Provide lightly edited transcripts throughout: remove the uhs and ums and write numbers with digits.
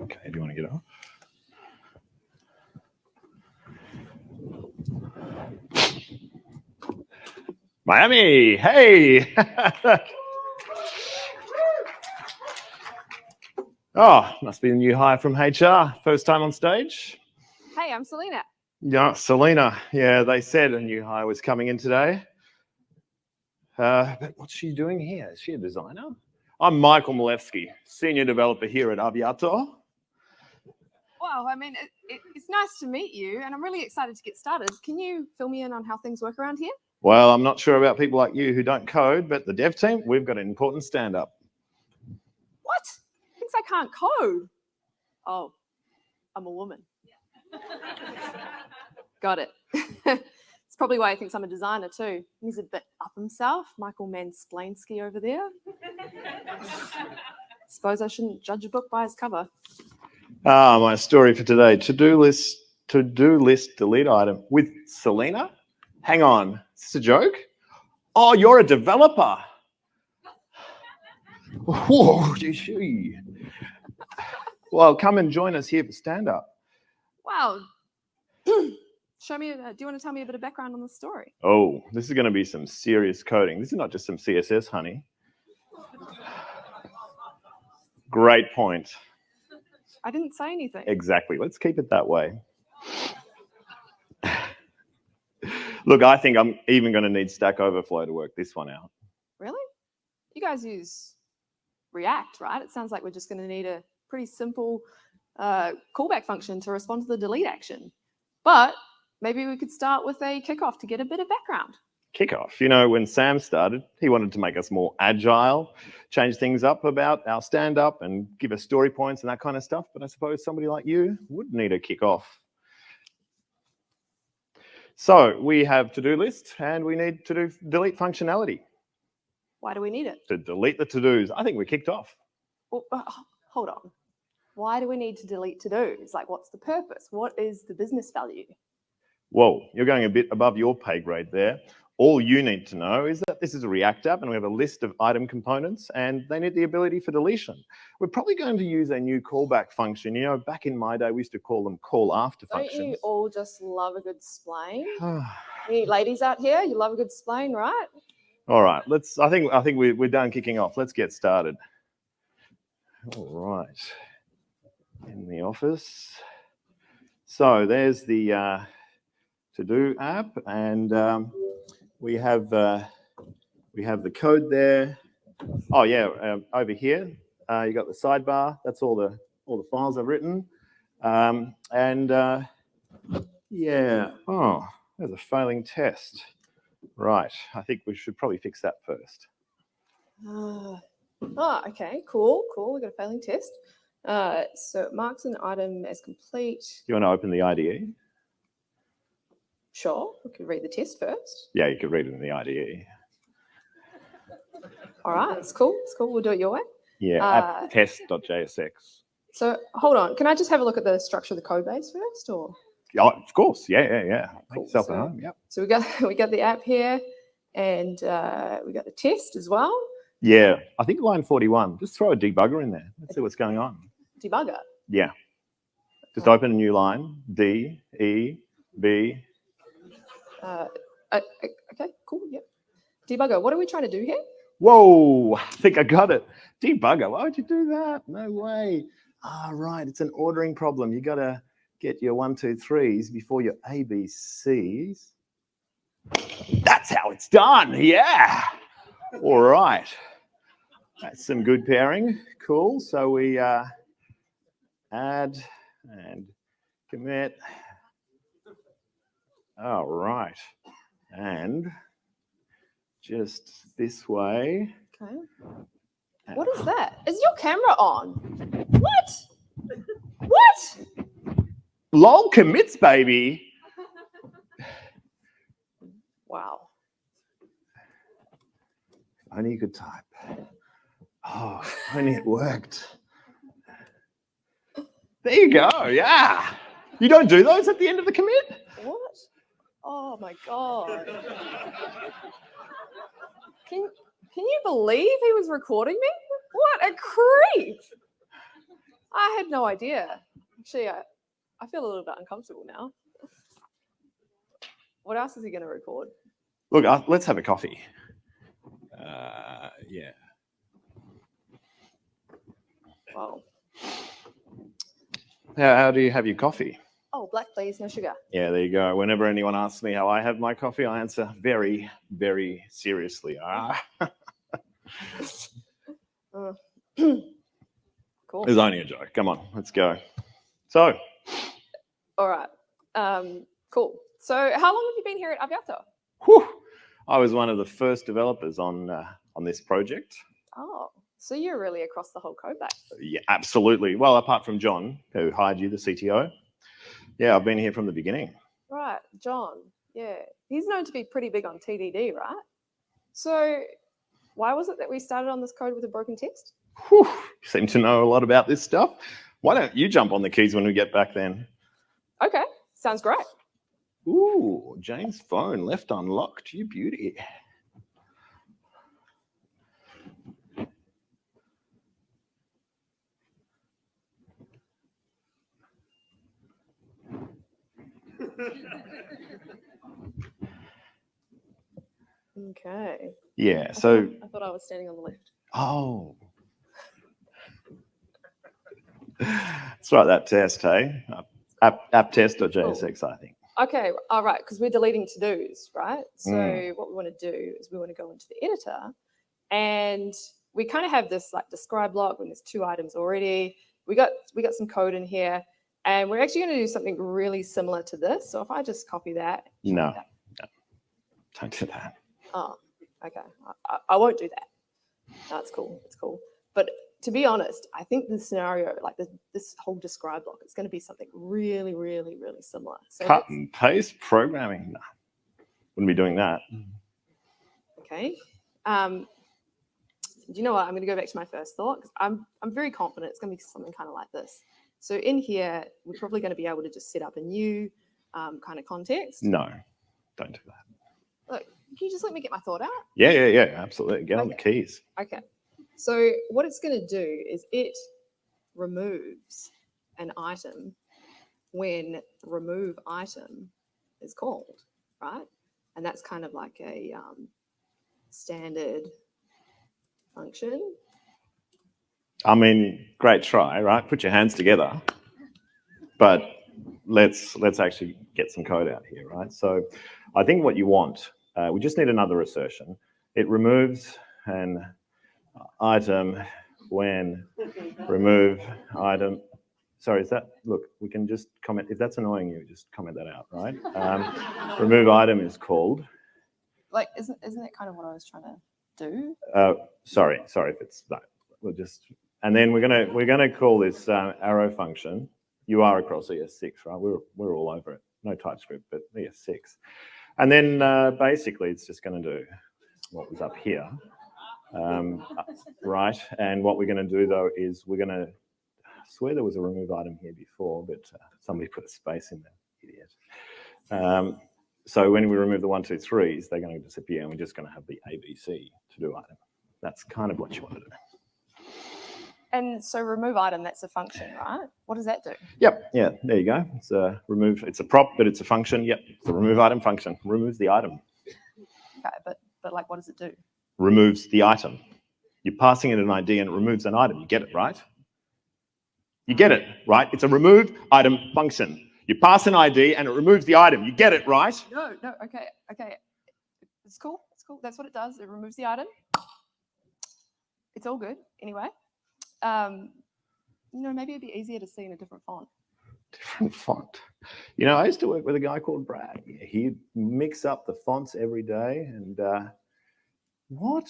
Okay, do you want to get off? Miami, hey! Oh, must be a new hire from HR. First time on stage? Hey, I'm Selena. Yeah, Selena. Yeah, they said a new hire was coming in today. But what's she doing here? Is she a designer? I'm Michael Milewski, senior developer here at Aviator. Well, I mean, it's nice to meet you, and I'm really excited to get started. Can you fill me in on how things work around here? Well, I'm not sure about people like you who don't code, but the dev team, we've got an important stand-up. What? Thinks I can't code. Oh, I'm a woman. Got it. It's probably why he thinks I'm a designer too. He's a bit up himself. Michael Mansplainsky over there. Suppose I shouldn't judge a book by its cover. Ah, my story for today. To-do list delete item with Selena? Hang on, is this a joke? Oh, you're a developer. Whoa, gee. Well, come and join us here for stand-up. Wow. Show me, do you want to tell me a bit of background on the story? Oh, this is going to be some serious coding. This is not just some CSS, honey. Great point. I didn't say anything. Exactly. Let's keep it that way. Look, I think I'm even going to need Stack Overflow to work this one out. Really? You guys use React, right? It sounds like we're just going to need a pretty simple callback function to respond to the delete action. But maybe we could start with a kickoff to get a bit of background. Kickoff. You know, when Sam started, he wanted to make us more agile, change things up about our stand-up and give us story points and that kind of stuff. But I suppose somebody like you would need a kickoff. So we have to-do list and we need to do delete functionality. Why do we need it? To delete the to-dos. I think we're kicked off. Well, hold on. Why do we need to delete to-dos? Like, what's the purpose? What is the business value? Whoa, you're going a bit above your pay grade there. All you need to know is that this is a React app and we have a list of item components and they need the ability for deletion. We're probably going to use a new callback function. You know, back in my day, we used to call them call after functions. Don't you all just love a good splain? Any ladies out here, you love a good splain, right? All right, I think we're done kicking off. Let's get started. All right, in the office. So there's the to-do app, and we have the code there. Oh yeah, over here you got the sidebar. That's all the files I've written, yeah. Oh, there's a failing test. Right, I think we should probably fix that first. Okay, cool. We got a failing test. So it marks an item as complete. You want to open the IDE? Sure, we could read the test first. Yeah, you could read it in the IDE. All right, it's cool. We'll do it your way. Yeah, app test.jsx. So hold on, can I just have a look at the structure of the code base first, or? Oh, of course, yeah. Cool. Make yourself at home. Yep. So we got the app here, and we got the test as well. Yeah, I think line 41. Just throw a debugger in there. Let's see what's going on. Debugger. Yeah. Just open a new line. D, E, B. Okay, cool. Yep. Debugger. What are we trying to do here? Whoa! I think I got it. Debugger. Why would you do that? No way. Right. It's an ordering problem. You got to get your 1, 2, 3s before your A, B, Cs. That's how it's done. Yeah. All right. That's some good pairing. Cool. So we add and commit. All right. And just this way. Okay. What is that? Is your camera on? What? LOL commits, baby. Wow. If only you could type. Oh, if only it worked. There you go. Yeah. You don't do those at the end of the commit? What? Oh my God. Can you believe he was recording me? What a creep. I had no idea. Actually, I feel a little bit uncomfortable now. What else is he going to record? Look, let's have a coffee. Yeah. Wow. How do you have your coffee? Oh, black please, no sugar. Yeah, there you go. Whenever anyone asks me how I have my coffee, I answer very, very seriously. Cool. It's only a joke. Come on, let's go. So. All right. Cool. So how long have you been here at Aviato? Whew, I was one of the first developers on this project. Oh, so you're really across the whole code base. Yeah, absolutely. Well, apart from John, who hired you, the CTO. Yeah, I've been here from the beginning. Right, John. Yeah, he's known to be pretty big on TDD, right? So why was it that we started on this code with a broken text? Whew, you seem to know a lot about this stuff. Why don't you jump on the keys when we get back then? Okay, sounds great. Ooh, Jane's phone left unlocked. You beauty. Okay. Yeah, so. I thought I was standing on the left. Oh. Let's write that test, hey? App.test.jsx, I think. Okay, all right, because we're deleting to-dos, right? So what we want to do is we want to go into the editor, and we kind of have this like describe block when there's 2 items already. We got some code in here, and we're actually going to do something really similar to this. So if I just copy that. No, don't do that. Oh, okay. I won't do that. No, it's cool. It's cool. But to be honest, I think the scenario, like this whole describe block, is going to be something really, really, really similar. So cut and paste programming. No, wouldn't be doing that. Okay. Do you know what? I'm going to go back to my first thought, because I'm very confident it's going to be something kind of like this. So in here, we're probably going to be able to just set up a new kind of context. No, don't do that. Look, can you just let me get my thought out? Yeah, absolutely. Get on the keys. Okay. So what it's going to do is it removes an item when remove item is called, right? And that's kind of like a standard function. I mean, great try, right? Put your hands together. But let's actually get some code out here, right? So I think what you want, we just need another assertion. It removes an item when remove item. Sorry, is that, look, we can just comment, if that's annoying you, just comment that out, right? Remove item is called. Like, isn't that kind of what I was trying to do? Sorry if it's, no, we'll just, and then we're gonna call this arrow function. You are across ES6, right? We're all over it. No TypeScript, but ES6. And then basically it's just gonna do what was up here. Right, and what we're going to do though is we're going to, I swear there was a remove item here before, but somebody put a space in there, idiot. So when we remove the 1, 2, 3s, they're going to disappear, and we're just going to have the ABC to do item. That's kind of what you want to do. And so remove item, that's a function, right? What does that do? Yep, yeah, there you go. It's a remove, it's a prop, but it's a function. Yep, it's a remove item function. Removes the item. Okay, but like, what does it do? Removes the item. You're passing it an ID and it removes an item. You get it, right? You get it, right? It's a remove item function. You pass an ID and it removes the item. You get it, right? No, okay. It's cool. That's what it does. It removes the item. It's all good. Anyway, maybe it'd be easier to see in a different font. Different font. I used to work with a guy called Brad. He'd mix up the fonts every day and what?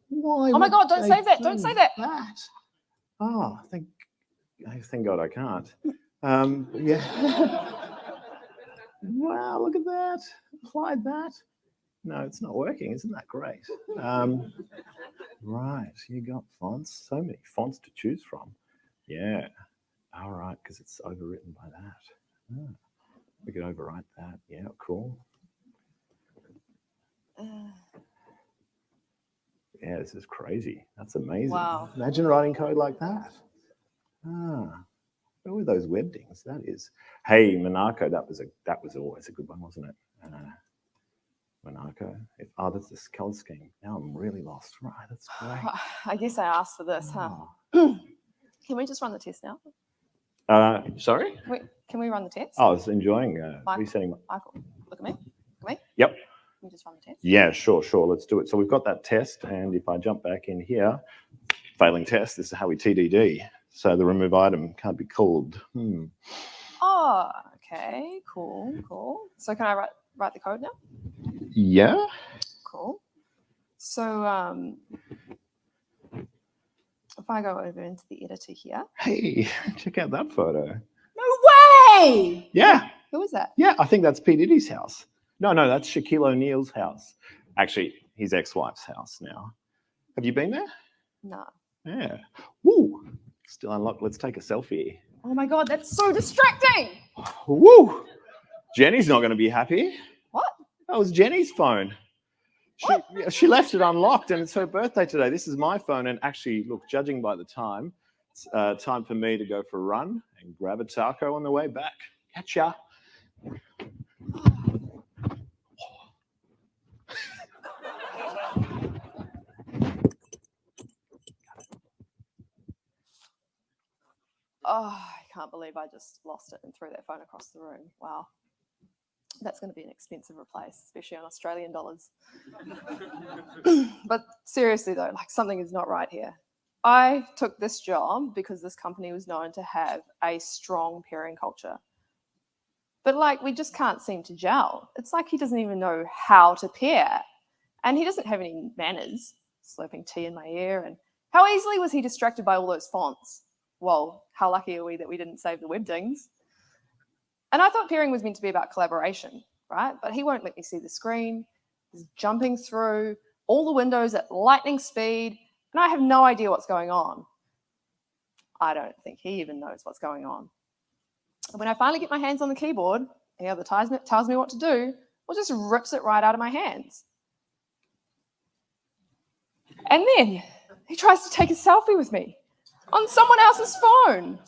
Why? Oh my God, don't save that. Don't say that. Oh, thank God I can't. Yeah. Wow, look at that. Applied that. No, it's not working. Isn't that great? Right, you got fonts. So many fonts to choose from. Yeah. All right, because it's overwritten by that. Ah, we could overwrite that. Yeah, cool. Yeah, this is crazy. That's amazing. Wow. Imagine writing code like that. What were those webbings? That is. Hey, Monaco. That was always a good one, wasn't it? Monaco. That's the color scheme. Now I'm really lost. Right, that's great. I guess I asked for this, huh? Can we just run the test now? Sorry? Can we run the test? I was enjoying resetting. Michael, look at me. Yep. Can we just run the test? Yeah, sure. Let's do it. So we've got that test, and if I jump back in here, failing test, this is how we TDD. So the remove item can't be called. Oh, okay, cool. So can I write the code now? Yeah. Cool. So if I go over into the editor here. Hey, check out that photo. No way! Yeah. Who is that? Yeah, I think that's P. Diddy's house. No, that's Shaquille O'Neal's house. Actually, his ex-wife's house now. Have you been there? No. Yeah. Woo. Still unlocked. Let's take a selfie. Oh my God, that's so distracting. Woo. Jenny's not going to be happy. What? That was Jenny's phone. She left it unlocked, and it's her birthday today. This is my phone, and actually, look, judging by the time, it's time for me to go for a run and grab a taco on the way back. Catch ya. Oh, I can't believe I just lost it and threw that phone across the room. Wow. That's going to be an expensive replace, especially on Australian dollars. But seriously though, like something is not right here. I took this job because this company was known to have a strong pairing culture. But like, we just can't seem to gel. It's like he doesn't even know how to pair. And he doesn't have any manners, slurping tea in my ear. And how easily was he distracted by all those fonts? Well, how lucky are we that we didn't save the web dings? And I thought pairing was meant to be about collaboration, right? But he won't let me see the screen. He's jumping through all the windows at lightning speed, and I have no idea what's going on. I don't think he even knows what's going on. And when I finally get my hands on the keyboard, he either tells me what to do or just rips it right out of my hands. And then he tries to take a selfie with me on someone else's phone.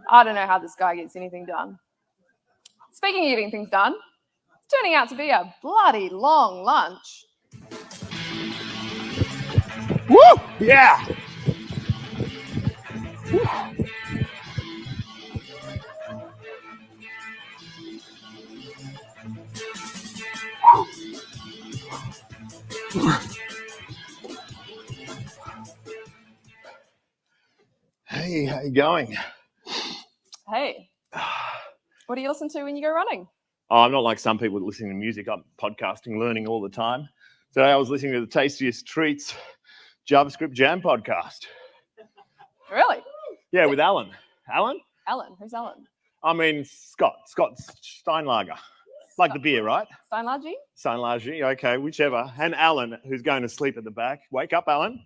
I don't know how this guy gets anything done. Speaking of getting things done, it's turning out to be a bloody long lunch. Woo! Yeah! Woo. Hey, how you going? Hey, what do you listen to when you go running? Oh, I'm not like some people listening to music. I'm podcasting, learning all the time. Today I was listening to the Tastiest Treats JavaScript Jam podcast. Really? Yeah, with Alan. Alan? Alan. Who's Alan? I mean, Scott Steinlager. Like the beer, right? Steinlager? Okay, whichever. And Alan, who's going to sleep at the back. Wake up, Alan.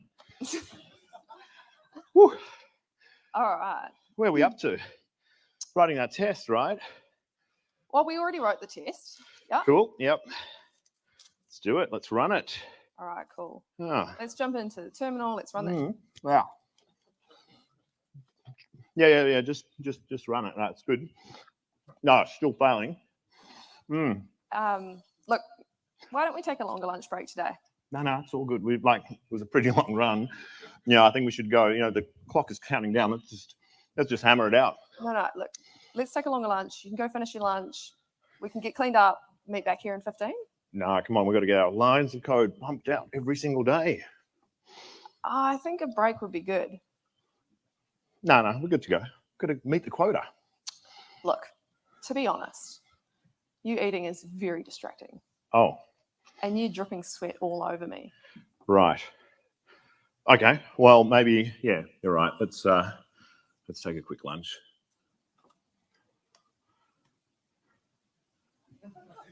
Woo. All right. Where are we up to? Writing that test, right? Well, we already wrote the test. Yep. Cool. Yep. Let's do it. Let's run it. All right, cool. Oh. Let's jump into the terminal. Let's run that. Wow. Yeah. Just run it. That's good. No, still failing. Look, why don't we take a longer lunch break today? No, it's all good. It was a pretty long run. Yeah, I think we should go. The clock is counting down. Let's just hammer it out. No, look, let's take a longer lunch. You can go finish your lunch. We can get cleaned up, meet back here in 15. No, come on. We've got to get our lines of code pumped out every single day. I think a break would be good. No, we're good to go. Got to meet the quota. Look, to be honest, you eating is very distracting. Oh. And you dripping sweat all over me. Right. Okay. Well, maybe, yeah, you're right. Let's take a quick lunch.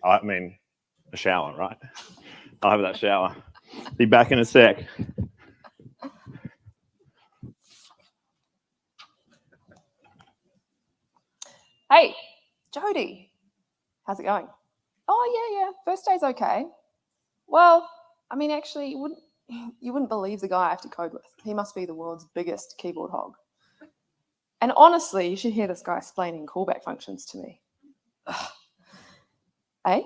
I mean, a shower, right? I'll have that shower. Be back in a sec. Hey, Jody, how's it going? Oh, yeah. First day's okay. Well, I mean, actually, you wouldn't believe the guy I have to code with. He must be the world's biggest keyboard hog. And honestly, you should hear this guy explaining callback functions to me. Ugh. Eh?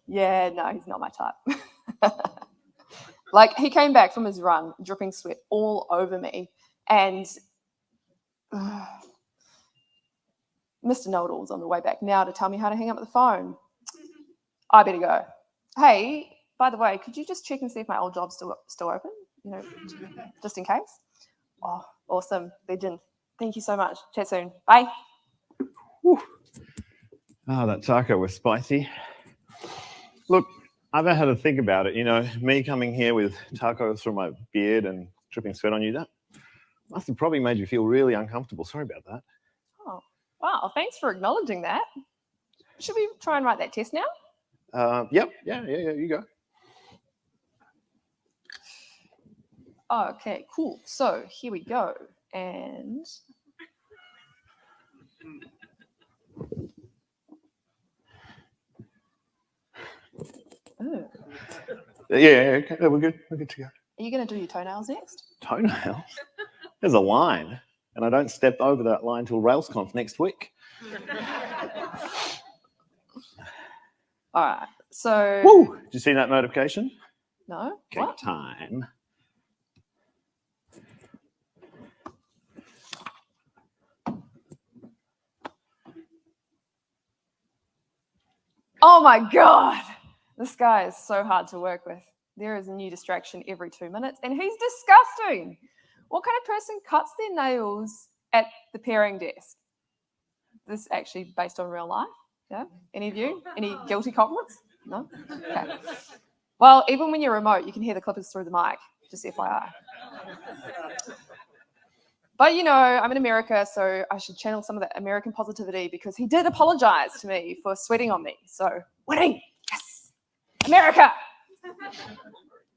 Yeah, no, he's not my type. Like, he came back from his run, dripping sweat all over me, and Mr. Know-it-all's on the way back now to tell me how to hang up the phone. I better go. Hey, by the way, could you just check and see if my old job's still open? You know, just in case. Oh, awesome, legend. Thank you so much. Chat soon. Bye. Whew. Oh, that taco was spicy. Look, I've had to think about it. You know, me coming here with tacos from my beard and dripping sweat on you, that must have probably made you feel really uncomfortable. Sorry about that. Oh, wow. Thanks for acknowledging that. Should we try and write that test now? Yep. Yeah, you go. Okay, cool. So here we go. And Yeah, okay. We're good. We're good to go. Are you going to do your toenails next? Toenails? There's a line, and I don't step over that line till RailsConf next week. All right. So. Woo! Did you see that notification? No. Cake What? time. Oh my God. This guy is so hard to work with. There is a new distraction every 2 minutes, and he's disgusting. What kind of person cuts their nails at the pairing desk? This is actually based on real life. Yeah? Any of you? Any guilty culprits? No? Okay. Well, even when you're remote, you can hear the clippers through the mic, just FYI. But, you know, I'm in America, so I should channel some of that American positivity because he did apologize to me for sweating on me. So, winning! Yes! America!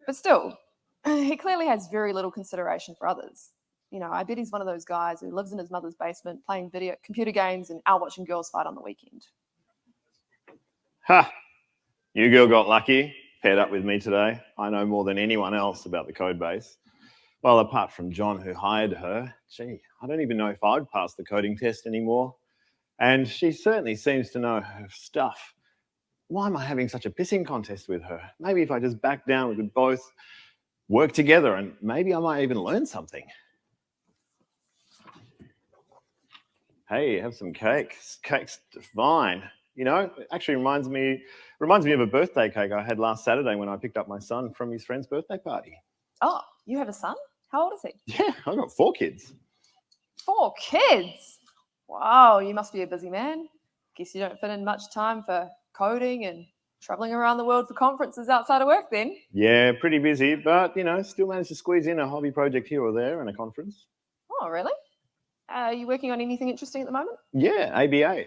But still, he clearly has very little consideration for others. You know, I bet he's one of those guys who lives in his mother's basement playing computer games and out watching girls fight on the weekend. Ha! You girl got lucky, paired up with me today. I know more than anyone else about the code base. Well, apart from John, who hired her, gee, I don't even know if I'd pass the coding test anymore. And she certainly seems to know her stuff. Why am I having such a pissing contest with her? Maybe if I just back down, we could both work together and maybe I might even learn something. Hey, have some cake. Cake's fine. You know, it actually reminds me of a birthday cake I had last Saturday when I picked up my son from his friend's birthday party. Oh, you have a son? How old is he? Yeah, I've got 4 kids. 4 kids? Wow, you must be a busy man. Guess you don't fit in much time for coding and traveling around the world for conferences outside of work then. Yeah, pretty busy, but, you know, still managed to squeeze in a hobby project here or there and a conference. Oh, really? Are you working on anything interesting at the moment? Yeah, ABA.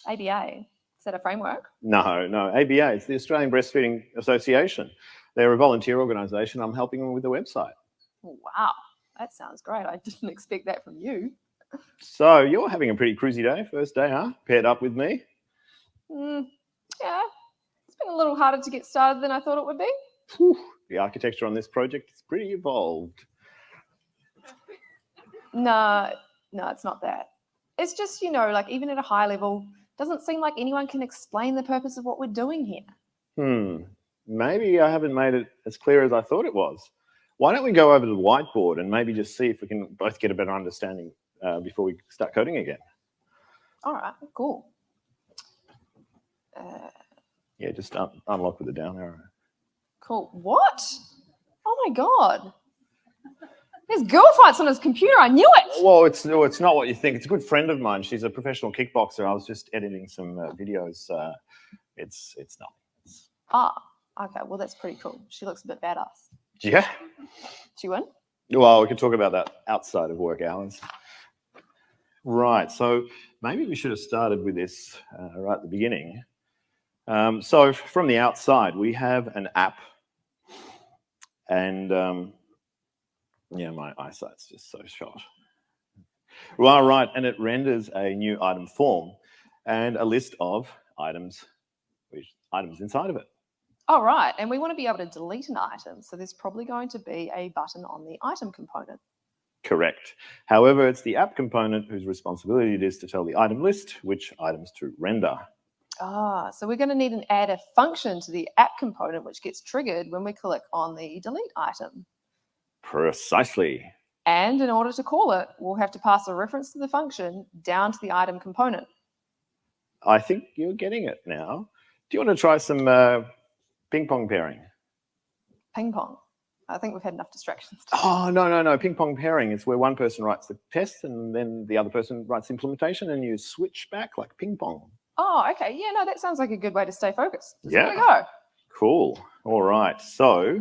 ABA? Is that a framework? No, ABA. It's the Australian Breastfeeding Association. They're a volunteer organisation. I'm helping them with the website. Wow, that sounds great. I didn't expect that from you. So you're having a pretty cruisy day, first day, huh? Paired up with me? Yeah, it's been a little harder to get started than I thought it would be. Whew, the architecture on this project is pretty evolved. No, it's not that. It's just, you know, like even at a high level, doesn't seem like anyone can explain the purpose of what we're doing here. Maybe I haven't made it as clear as I thought it was. Why don't we go over to the whiteboard and maybe just see if we can both get a better understanding before we start coding again? All right, cool. Yeah, just unlock with the down arrow. Cool. What? Oh my God. There's girl fights on his computer. I knew it. Well, it's not what you think. It's a good friend of mine. She's a professional kickboxer. I was just editing some videos. It's not. Ah, okay. Well, that's pretty cool. She looks a bit badass. Yeah. She win? Well, we can talk about that outside of work hours. Right. So maybe we should have started with this right at the beginning. So from the outside, we have an app. And yeah, my eyesight's just so shot. Well, right, and it renders a new item form and a list of items inside of it. All right, and we want to be able to delete an item, so there's probably going to be a button on the item component. Correct. However, it's the app component whose responsibility it is to tell the item list which items to render. So we're going to need an add a function to the app component, which gets triggered when we click on the delete item. Precisely. And in order to call it, we'll have to pass a reference to the function down to the item component. I think you're getting it now. Do you want to try some ping pong pairing? Ping pong. I think we've had enough distractions. Oh, no. Ping pong pairing is where one person writes the test and then the other person writes implementation and you switch back like ping pong. Oh, okay. Yeah, no, that sounds like a good way to stay focused. Just Yeah. let it go. Cool. All right. So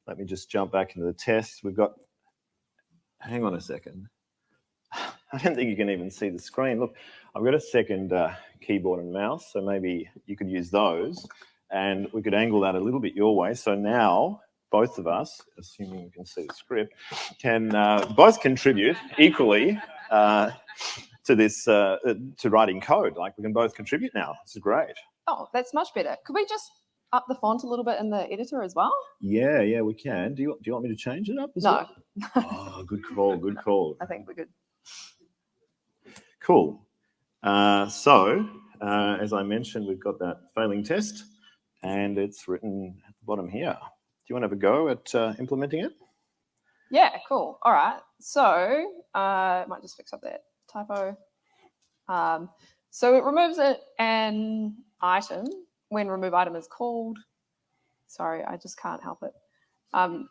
let me just jump back into the test. We've got, hang on a second. I don't think you can even see the screen. Look, I've got a second keyboard and mouse, so maybe you could use those and we could angle that a little bit your way. So now both of us, assuming you can see the script, can both contribute equally to this, to writing code. Like we can both contribute now. This is great. Oh, that's much better. Could we just up the font a little bit in the editor as well? Yeah, we can. Do you want me to change it up as No. well? Oh, good call. I think we're good. Cool. So, as I mentioned, we've got that failing test, and it's written at the bottom here. Do you want to have a go at implementing it? Yeah, cool. All right. So, I might just fix up that typo. So it removes an item when remove item is called. Sorry, I just can't help it.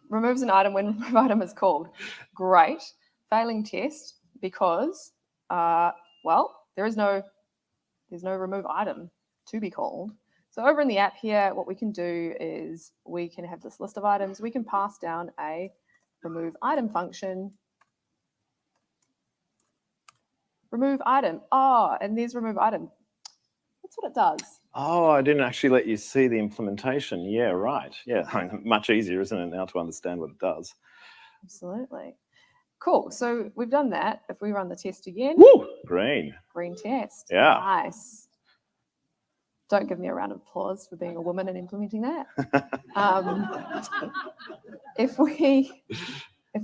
Removes an item when remove item is called. Great. Failing test because, well, there's no remove item to be called. So over in the app here, what we can do is we can have this list of items. We can pass down a remove item function. Remove item. Oh, and there's remove item. That's what it does. Oh, I didn't actually let you see the implementation. Yeah, right. Yeah, much easier, isn't it, now to understand what it does? Absolutely. Cool. So we've done that. If we run the test again. Woo! Green. Green test. Yeah. Nice. Don't give me a round of applause for being a woman and implementing that. If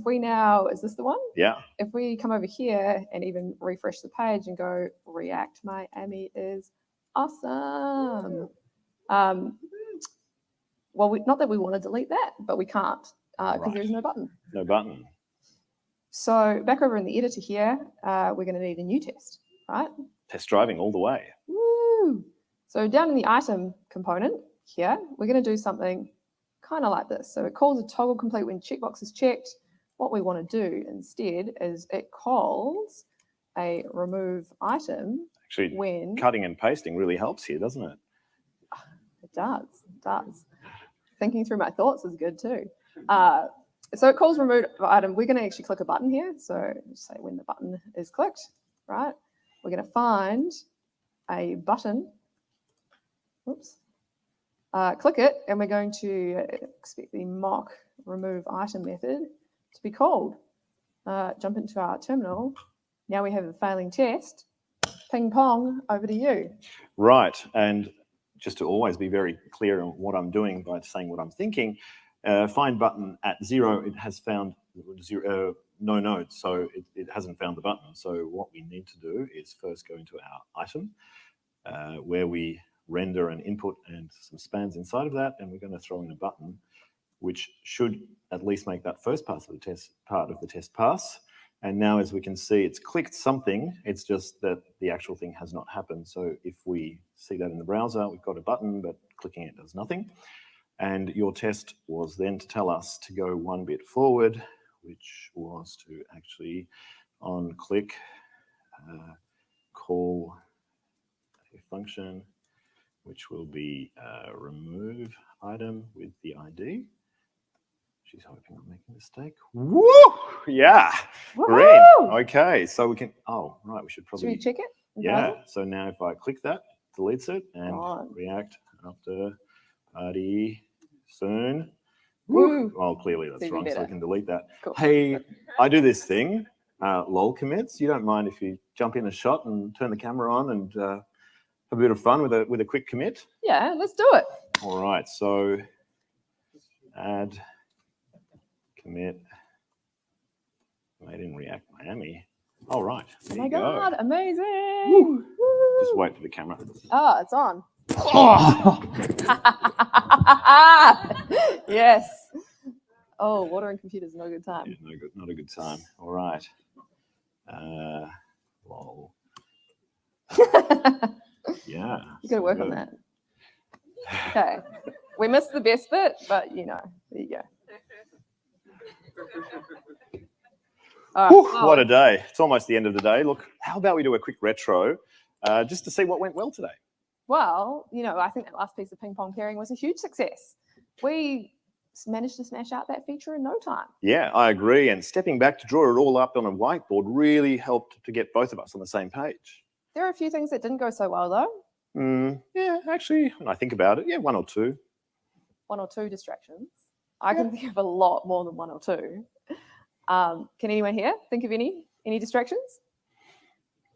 we now, is this the one? Yeah. If we come over here and even refresh the page and go React Miami is awesome. Well, not that we want to delete that, but we can't because there's no button. No button. So back over in the editor here, we're going to need a new test, right? Test driving all the way. Woo! So down in the item component here, we're going to do something kind of like this. So it calls a toggle complete when checkbox is checked. What we want to do instead is it calls a remove item. Actually, when cutting and pasting really helps here, doesn't it? It does. Thinking through my thoughts is good too. So it calls remove item. We're going to actually click a button here. So just say when the button is clicked, right? We're going to find a button. Oops. Click it, and we're going to expect the mock remove item method to be called. Jump into our terminal. Now we have a failing test. Ping pong, over to you. Right, and just to always be very clear on what I'm doing by saying what I'm thinking, find button at 0, it has found no node, so it hasn't found the button. So what we need to do is first go into our item, where we render an input and some spans inside of that, and we're going to throw in a button, which should at least make that first part of the test pass. And now, as we can see, it's clicked something. It's just that the actual thing has not happened. So if we see that in the browser, we've got a button, but clicking it does nothing. And your test was then to tell us to go one bit forward, which was to actually on click call a function, which will be remove item with the ID. She's hoping I'm making a mistake. Woo! Yeah. Green. Okay, so we can, oh, right, we should probably. Should we check it? Yeah, so now if I click that, deletes it, and React after party soon. Woo! Oh, clearly that's wrong, so we can delete that. Cool. Hey, I do this thing lol commits. You don't mind if you jump in a shot and turn the camera on and have a bit of fun with a quick commit? Yeah, let's do it. All right, so add commit made in React Miami. All right, there you go. Oh my God, amazing. Woo. Just wait for the camera. Oh, it's on. Oh. Yes. Oh, watering computers, no good time. Yeah, no good, not a good time. All right. Lol. Yeah. You got to work on that. Okay. We missed the best bit, but you know, there you go. All right. Whew, what a day. It's almost the end of the day. Look, how about we do a quick retro just to see what went well today? Well, you know, I think that last piece of ping pong pairing was a huge success. We managed to smash out that feature in no time. Yeah, I agree. And stepping back to draw it all up on a whiteboard really helped to get both of us on the same page. There are a few things that didn't go so well, though. Yeah, actually, when I think about it, yeah, one or two. One or two distractions. I can think of a lot more than one or two. Can anyone here think of any distractions?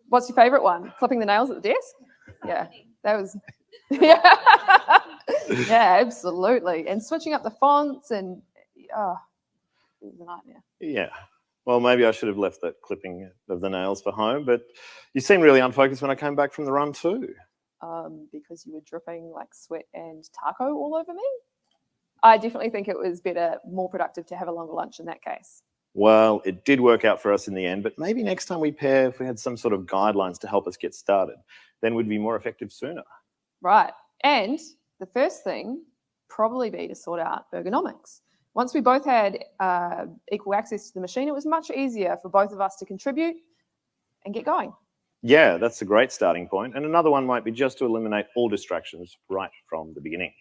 What's your favorite one? Clipping the nails at the desk? Yeah, that was, yeah, absolutely. And switching up the fonts and, it was a nightmare. Yeah. Well, maybe I should have left that clipping of the nails for home, but you seemed really unfocused when I came back from the run too. Because you were dripping like sweat and taco all over me. I definitely think it was better, more productive to have a longer lunch in that case. Well, it did work out for us in the end, but maybe next time we pair, if we had some sort of guidelines to help us get started, then we'd be more effective sooner. Right. And the first thing probably be to sort out ergonomics. Once we both had equal access to the machine, it was much easier for both of us to contribute and get going. Yeah, that's a great starting point. And another one might be just to eliminate all distractions right from the beginning.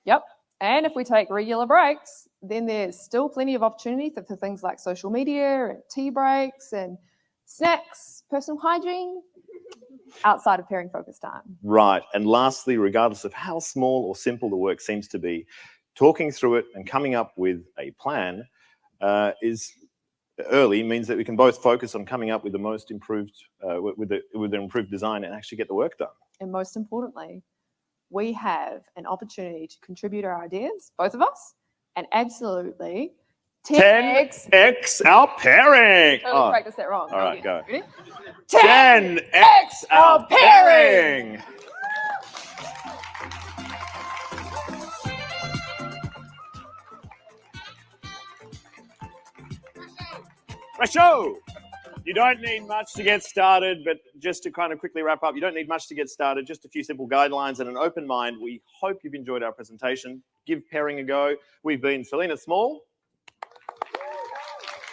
Yep. And if we take regular breaks, then there's still plenty of opportunity for things like social media and tea breaks and snacks, personal hygiene, outside of pairing focus time. Right. And lastly, regardless of how small or simple the work seems to be, talking through it and coming up with a plan is early means that we can both focus on coming up with the most improved, with the improved design and actually get the work done. And most importantly, we have an opportunity to contribute our ideas, both of us, and absolutely 10x our pairing. Totally practice that wrong. All right, go. Ready? 10x our pairing. Show. You don't need much to get started, but just to kind of quickly wrap up, you don't need much to get started, just a few simple guidelines and an open mind. We hope you've enjoyed our presentation. Give pairing a go. We've been Selena Small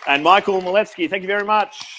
and Michael Milewski. Thank you very much.